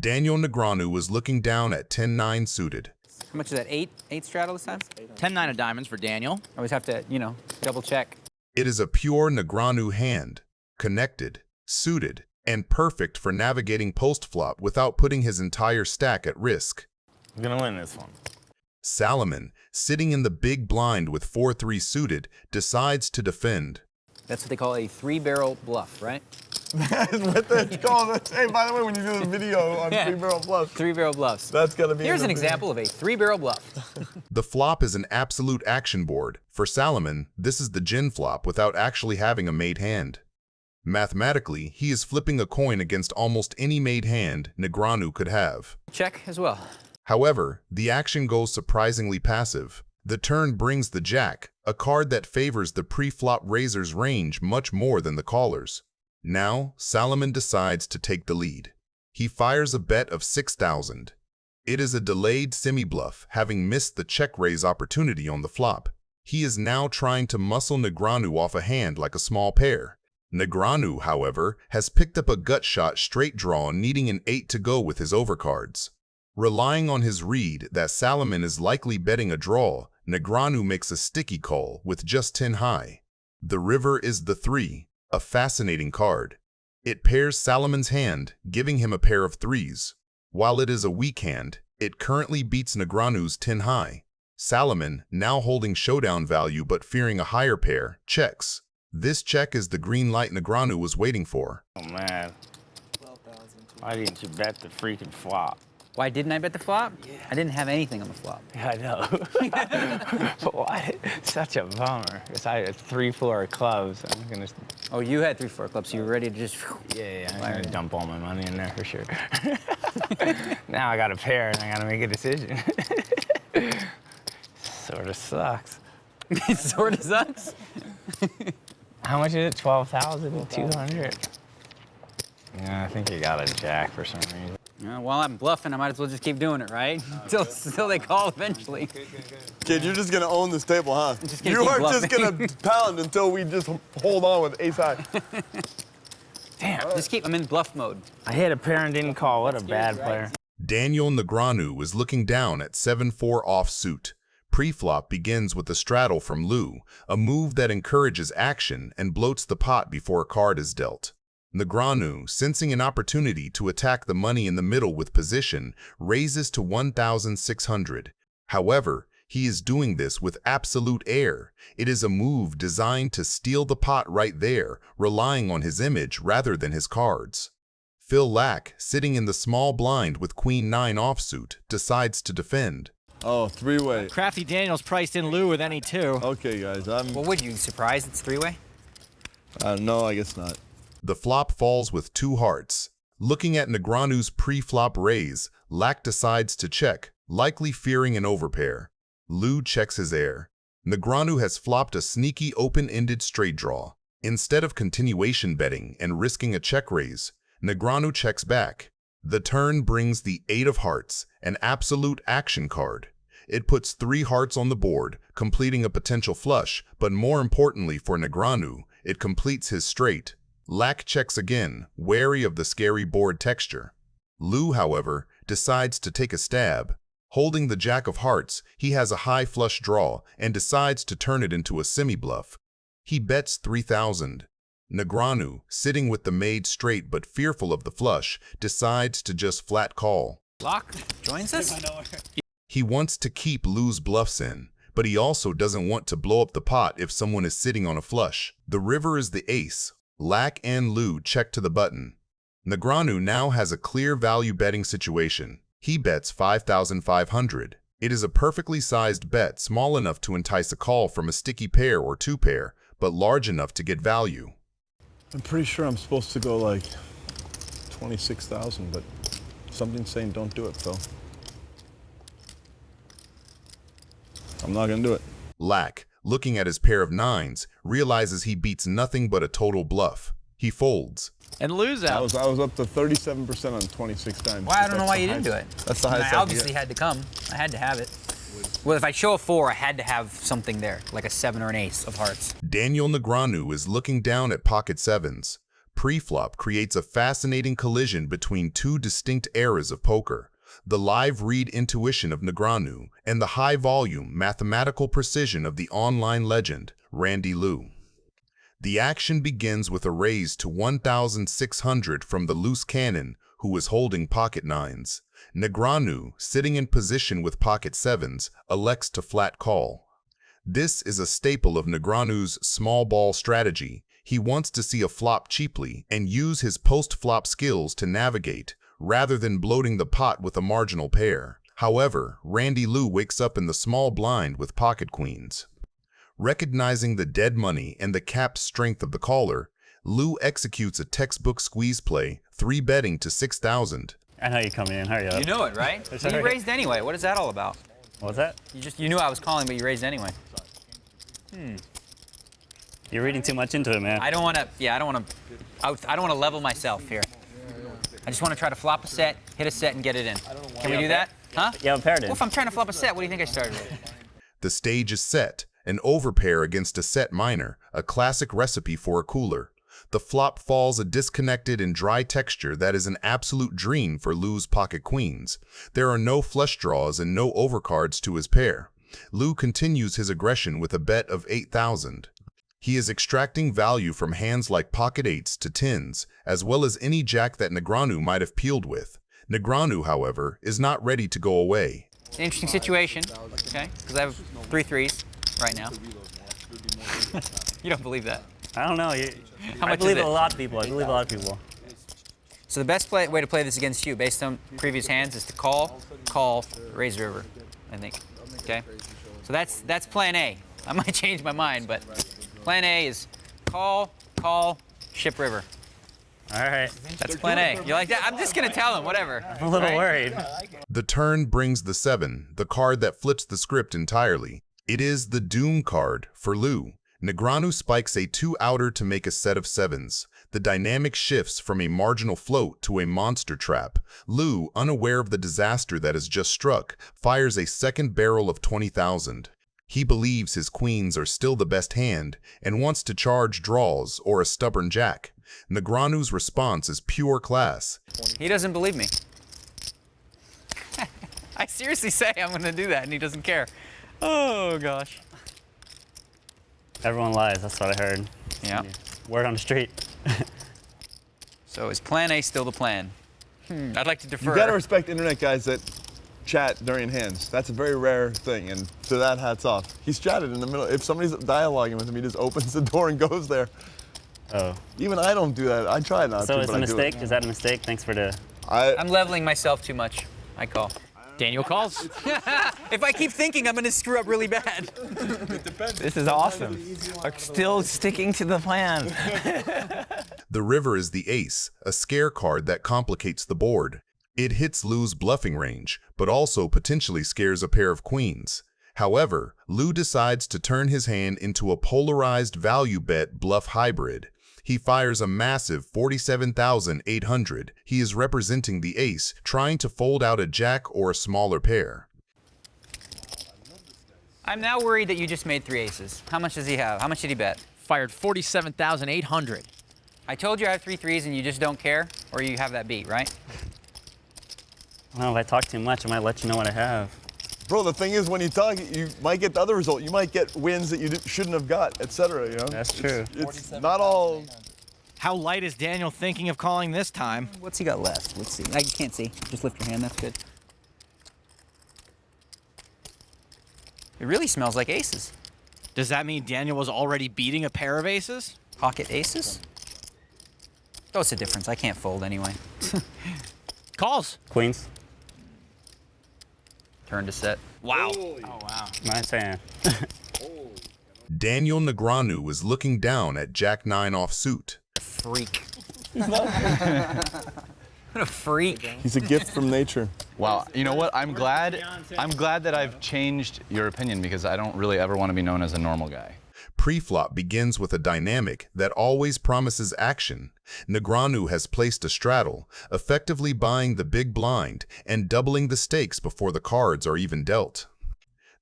Daniel Negreanu was looking down at 10-9 suited. How much is that? Eight straddle this time? 10-9 of diamonds for Daniel. Always have to, double check. It is a pure Negreanu hand, connected, suited, and perfect for navigating post-flop without putting his entire stack at risk. I'm gonna win this one. Salomon, sitting in the big blind with 4-3 suited, decides to defend. That's what they call a three-barrel bluff, right? That's what it's called. Hey, by the way, when you do the video on three-barrel bluffs. Three-barrel bluffs. That's gonna be. Here's an example of a three-barrel bluff. The flop is an absolute action board. For Salomon, this is the gin flop without actually having a made hand. Mathematically, he is flipping a coin against almost any made hand Negreanu could have. Check as well. However, the action goes surprisingly passive. The turn brings the jack, a card that favors the pre-flop raiser's range much more than the caller's. Now, Salomon decides to take the lead. He fires a bet of 6,000. It is a delayed semi-bluff, having missed the check-raise opportunity on the flop. He is now trying to muscle Negreanu off a hand like a small pair. Negreanu, however, has picked up a gut shot straight draw, needing an 8 to go with his overcards. Relying on his read that Salomon is likely betting a draw, Negreanu makes a sticky call with just 10 high. The river is the 3, a fascinating card. It pairs Salomon's hand, giving him a pair of 3s. While it is a weak hand, it currently beats Negreanu's 10 high. Salomon, now holding showdown value but fearing a higher pair, checks. This check is the green light Negreanu was waiting for. Oh man. Why didn't you bet the freaking flop? Why didn't I bet the flop? Yeah. I didn't have anything on the flop. Yeah, I know. But why? Such a bummer. Because I had 3-4 clubs. I'm gonna. Oh, you had 3-4 clubs, so you were ready to just. Yeah, I'm gonna dump all my money in there for sure. Now I got a pair and I gotta make a decision. Sort of sucks. It sort of sucks. How much is it? 12,200. Yeah, I think you got a jack for some reason. While I'm bluffing, I might as well just keep doing it, right? Until they call eventually. Kid, you're just gonna own this table, huh? You are just gonna pound until we just hold on with ace high. Damn, just keep, I'm in bluff mode. I hit a pair and didn't call. What a bad player. Daniel Negreanu is looking down at 7-4 offsuit. Pre-flop begins with a straddle from Lew, a move that encourages action and bloats the pot before a card is dealt. Negreanu, sensing an opportunity to attack the money in the middle with position, raises to 1,600. However, he is doing this with absolute air. It is a move designed to steal the pot right there, relying on his image rather than his cards. Phil Laak, sitting in the small blind with Queen 9 offsuit, decides to defend. Oh, three-way. Crafty Daniel's priced in Lew with any 2. Okay, guys, What would you, surprised it's three-way? No, I guess not. The flop falls with 2 hearts. Looking at Negreanu's pre-flop raise, Laak decides to check, likely fearing an overpair. Lew checks his air. Negreanu has flopped a sneaky open-ended straight draw. Instead of continuation betting and risking a check raise, Negreanu checks back. The turn brings the 8 of hearts, an absolute action card. It puts 3 hearts on the board, completing a potential flush, but more importantly for Negreanu, it completes his straight. Laak checks again, wary of the scary board texture. Lew, however, decides to take a stab. Holding the jack of hearts, he has a high flush draw and decides to turn it into a semi-bluff. He bets 3,000. Negreanu, sitting with the made straight but fearful of the flush, decides to just flat call. Laak joins us? He wants to keep Lew's bluffs in, but he also doesn't want to blow up the pot if someone is sitting on a flush. The river is the ace. Laak and Lew check to the button. Negreanu now has a clear value betting situation. He bets 5,500. It is a perfectly sized bet, small enough to entice a call from a sticky pair or 2 pair, but large enough to get value. I'm pretty sure I'm supposed to go like 26,000, but something's saying don't do it, Phil. I'm not gonna do it. Laak, looking at his pair of 9s, realizes he beats nothing but a total bluff. He folds. And Lew's out. I was up to 37% on 26 times. Well, I don't know why you didn't do it. That's the highest I obviously had to come. I had to have it. Well, if I show a 4, I had to have something there, like a 7 or an ace of hearts. Daniel Negreanu is looking down at pocket 7s. Pre-flop creates a fascinating collision between two distinct eras of poker, the live read intuition of Negreanu and the high-volume mathematical precision of the online legend, Laak and Lew. The action begins with a raise to 1,600 from the loose cannon, who is holding pocket nines. Negreanu, sitting in position with pocket sevens, elects to flat call. This is a staple of Negreanu's small ball strategy. He wants to see a flop cheaply and use his post-flop skills to navigate, rather than bloating the pot with a marginal pair. However, Laak and Lew wakes up in the small blind with pocket queens. Recognizing the dead money and the capped strength of the caller, Lew executes a textbook squeeze play, 3-betting to 6,000. I know you're coming in. Hurry up. You know it, right? You raised anyway. What is that all about? What was that? You knew I was calling, but you raised anyway. You're reading too much into it, man. I don't want to. Yeah, I don't want to level myself here. I just want to try to flop a set, hit a set, and get it in. Can we do that? Huh? You have a pair in. Well, if I'm trying to flop a set, what do you think I started with? The stage is set, an overpair against a set minor, a classic recipe for a cooler. The flop falls a disconnected and dry texture that is an absolute dream for Lew's pocket queens. There are no flush draws and no overcards to his pair. Lew continues his aggression with a bet of 8,000. He is extracting value from hands like pocket eights to tens, as well as any jack that Negreanu might have peeled with. Negreanu, however, is not ready to go away. It's an interesting situation, okay? Because I have 3 threes right now. You don't believe that? I don't know. How I much believe is it? a lot of people. I believe a lot of people. So the best way to play this against you, based on previous hands, is to call, raise river, I think. Okay? So that's plan A. I might change my mind, but plan A is call, ship river. All right. That's plan A. You like that? I'm just going to tell him, whatever. I'm a little worried. The turn brings the 7, the card that flips the script entirely. It is the Doom card for Lew. Negreanu spikes a 2-outer to make a set of 7s. The dynamic shifts from a marginal float to a monster trap. Lew, unaware of the disaster that has just struck, fires a second barrel of 20,000. He believes his queens are still the best hand and wants to charge draws or a stubborn jack. Negreanu's response is pure class. He doesn't believe me. I seriously say I'm going to do that, and he doesn't care. Oh, gosh. Everyone lies. That's what I heard. Yeah. Word on the street. So is plan A still the plan? I'd like to defer. You gotta respect internet guys that chat during hands. That's a very rare thing, and to that, hats off. He's chatted in the middle. If somebody's dialoguing with him, he just opens the door and goes there. Oh. Even I don't do that. I try not to, So it's but a I do mistake? it. Is that a mistake? Thanks for the... I'm leveling myself too much. I call. Daniel calls. If I keep thinking, I'm going to screw up really bad. This is awesome. We're still sticking to the plan. The river is the ace, a scare card that complicates the board. It hits Lew's bluffing range, but also potentially scares a pair of queens. However, Lew decides to turn his hand into a polarized value bet bluff hybrid. He fires a massive 47,800. He is representing the ace, trying to fold out a jack or a smaller pair. I'm now worried that you just made 3 aces. How much does he have? How much did he bet? Fired 47,800. I told you I have 3 threes and you just don't care, or you have that beat, right? Well, if I talk too much, I might let you know what I have. Bro, the thing is, when you talk, you might get the other result. You might get wins that you shouldn't have got, etc. You know. That's true. It's not all. How light is Daniel thinking of calling this time? What's he got left? Let's see. I can't see. Just lift your hand. That's good. It really smells like aces. Does that mean Daniel was already beating a pair of aces? Pocket aces? Oh, it's a difference. I can't fold anyway. Calls. Queens. Turn to set. Wow. Oh, wow. Nice hand. Daniel Negreanu is looking down at Jack 9 offsuit. Freak. What a freak. He's a gift from nature. Wow, you know what? I'm glad that I've changed your opinion because I don't really ever want to be known as a normal guy. Pre-flop begins with a dynamic that always promises action. Negreanu has placed a straddle, effectively buying the big blind and doubling the stakes before the cards are even dealt.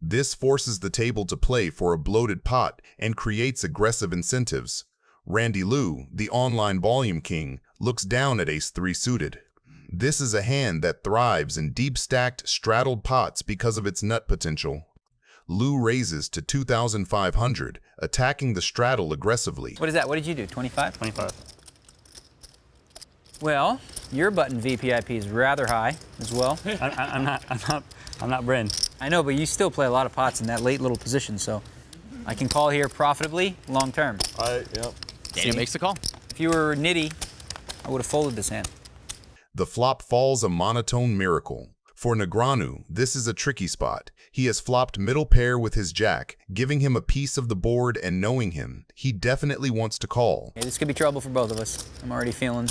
This forces the table to play for a bloated pot and creates aggressive incentives. Lew, the online volume king, looks down at ace-3 suited. This is a hand that thrives in deep-stacked, straddled pots because of its nut potential. Lew raises to 2,500, attacking the straddle aggressively. What is that? What did you do? 25? 25. Well, your button VPIP is rather high as well. I'm not Bryn. I know, but you still play a lot of pots in that late little position, so I can call here profitably long term. Yep. Daniel makes the call. If you were nitty, I would have folded this hand. The flop falls a monotone miracle. For Negreanu, this is a tricky spot. He has flopped middle pair with his jack, giving him a piece of the board, and knowing him, he definitely wants to call. Okay, this could be trouble for both of us. I'm already feeling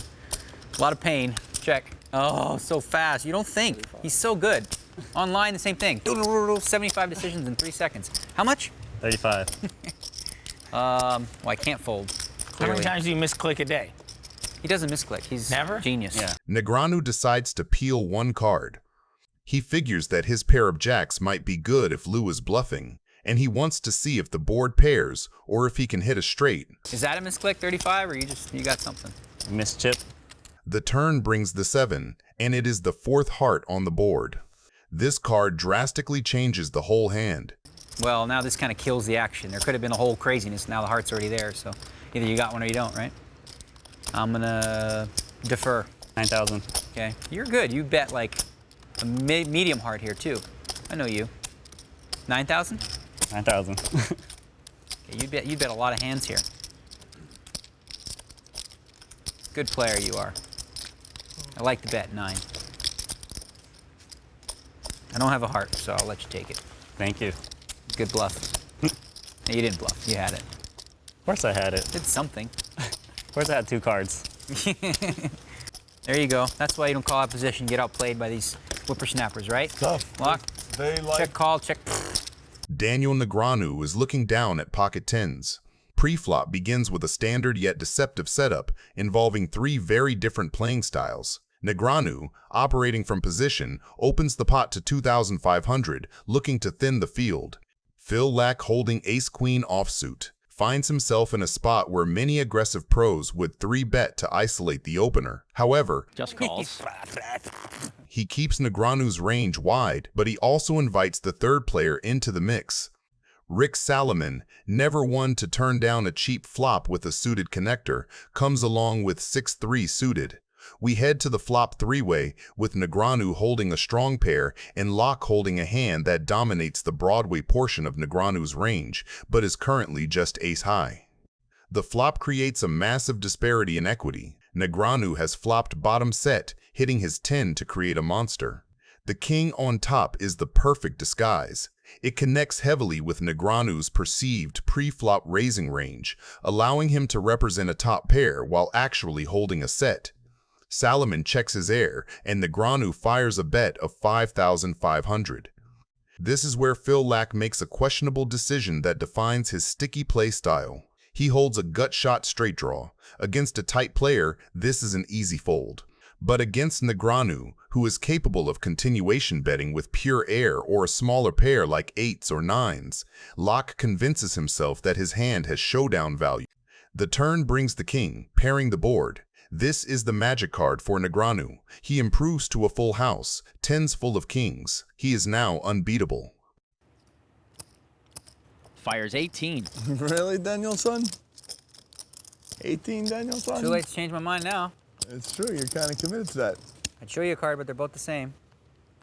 a lot of pain. Check. Oh, so fast. You don't think. He's so good. Online, the same thing. 75 decisions in 3 seconds. How much? 35. Well, I can't fold. How many Clearly. times do you misclick a day? He doesn't misclick. He's Never? genius. Yeah. Negreanu decides to peel one card. He figures that his pair of jacks might be good if Lew is bluffing, and he wants to see if the board pairs or if he can hit a straight. Is that a misclick 35 or you got something? Missed chip. The turn brings the 7, and it is the 4th heart on the board. This card drastically changes the whole hand. Well, now this kind of kills the action. There could have been a whole craziness. Now the heart's already there, so either you got one or you don't, right? I'm gonna defer. 9,000. Okay, you're good. You bet like a medium heart here too. I know you. 9,000? 9,000. Okay, you bet a lot of hands here. Good player you are. I like to bet 9. I don't have a heart, so I'll let you take it. Thank you. Good bluff. No, you didn't bluff. You had it. Of course I had it. Did something. Of course I had 2 cards. There you go. That's why you don't call out position, get outplayed by these whippersnappers, right? Tough. Lock. They like. Check call, check. Daniel Negreanu is looking down at pocket 10s. Pre-flop begins with a standard yet deceptive setup involving 3 very different playing styles. Negreanu, operating from position, opens the pot to 2,500, looking to thin the field. Laak, holding ace-queen offsuit, finds himself in a spot where many aggressive pros would 3-bet to isolate the opener. However, Just calls. he keeps Negreanu's range wide, but he also invites the 3rd player into the mix. Salomon, never one to turn down a cheap flop with a suited connector, comes along with 6-3 suited. We head to the flop 3-way, with Negreanu holding a strong pair and Laak holding a hand that dominates the Broadway portion of Negreanu's range, but is currently just ace-high. The flop creates a massive disparity in equity. Negreanu has flopped bottom set, hitting his 10 to create a monster. The king on top is the perfect disguise. It connects heavily with Negreanu's perceived pre-flop raising range, allowing him to represent a top pair while actually holding a set. Salomon checks his air, and Negreanu fires a bet of 5,500. This is where Laak makes a questionable decision that defines his sticky play style. He holds a gut shot straight draw. Against a tight player, this is an easy fold. But against Negreanu, who is capable of continuation betting with pure air or a smaller pair like 8s or 9s, Laak convinces himself that his hand has showdown value. The turn brings the king, pairing the board. This is the magic card for Negreanu. He improves to a full house, 10s full of kings. He is now unbeatable. Fires 18. Really, Daniel-son? 18, Daniel-son? Too late to change my mind now. It's true, you're kind of committed to that. I'd show you a card, but they're both the same.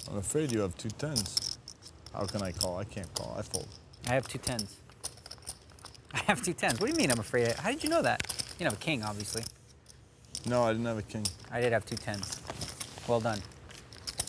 I'm afraid you have 2 10s. How can I call? I can't call. I fold. I have 2 10s. I have 2 10s. What do you mean I'm afraid? How did you know that? You don't have a king, obviously. No, I didn't have a king. I did have 2 10s. Well done.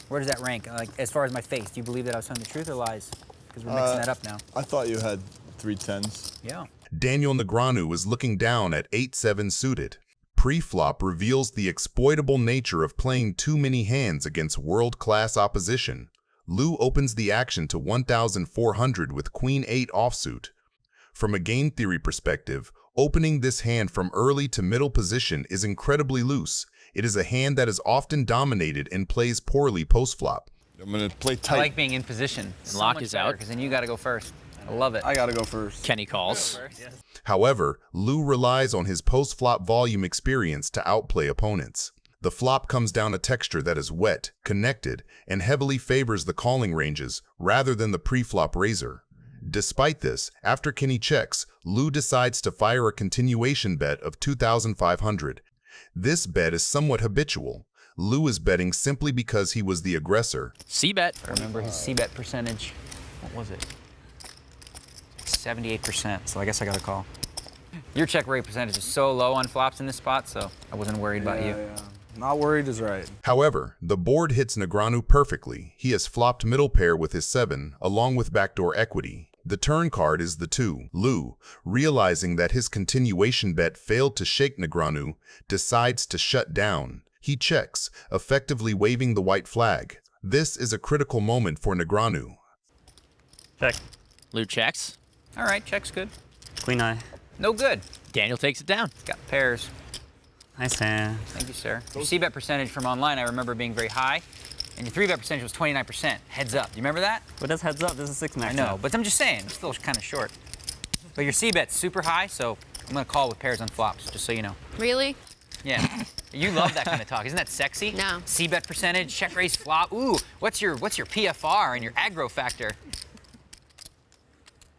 Where does that rank? Like, as far as my face, do you believe that I was telling the truth or lies? Because we're mixing that up now. I thought you had 3 10s. Yeah. Daniel Negreanu is looking down at 8-7 suited. Pre-flop reveals the exploitable nature of playing too many hands against world-class opposition. Lew opens the action to 1,400 with Queen 8 offsuit. From a game theory perspective, opening this hand from early to middle position is incredibly loose. It is a hand that is often dominated and plays poorly post-flop. I'm going to play I tight. like being in position. And Laak is out. Because then you got to go first. I love it. I gotta go first. Kenny calls. However, Lew relies on his post-flop volume experience to outplay opponents. The flop comes down a texture that is wet, connected, and heavily favors the calling ranges rather than the pre-flop raiser. Despite this, after Kenny checks, Lew decides to fire a continuation bet of 2,500. This bet is somewhat habitual. Lew is betting simply because he was the aggressor. C-bet. I remember his C-bet percentage. What was it? 78%, so I guess I got a call. Your check rate percentage is so low on flops in this spot, so I wasn't worried about you. Yeah. Not worried is right. However, the board hits Negreanu perfectly. He has flopped middle pair with his 7, along with backdoor equity. The turn card is the 2. Lew, realizing that his continuation bet failed to shake Negreanu, decides to shut down. He checks, effectively waving the white flag. This is a critical moment for Negreanu. Check. Lew checks. All right, check's good. Queen eye. No good. Daniel takes it down. Got pairs. Nice hand. Thank you, sir. Your C-bet percentage from online I remember being very high, and your 3-bet percentage was 29%. Heads up. Do you remember that? But that's heads up. This is 6 max. I know, but I'm just saying, it's still kind of short. But your C-bet's super high, so I'm going to call with pairs on flops, just so you know. Really? Yeah. You love that kind of talk. Isn't that sexy? No. C-bet percentage, check raise flop. Ooh, what's your PFR and your aggro factor?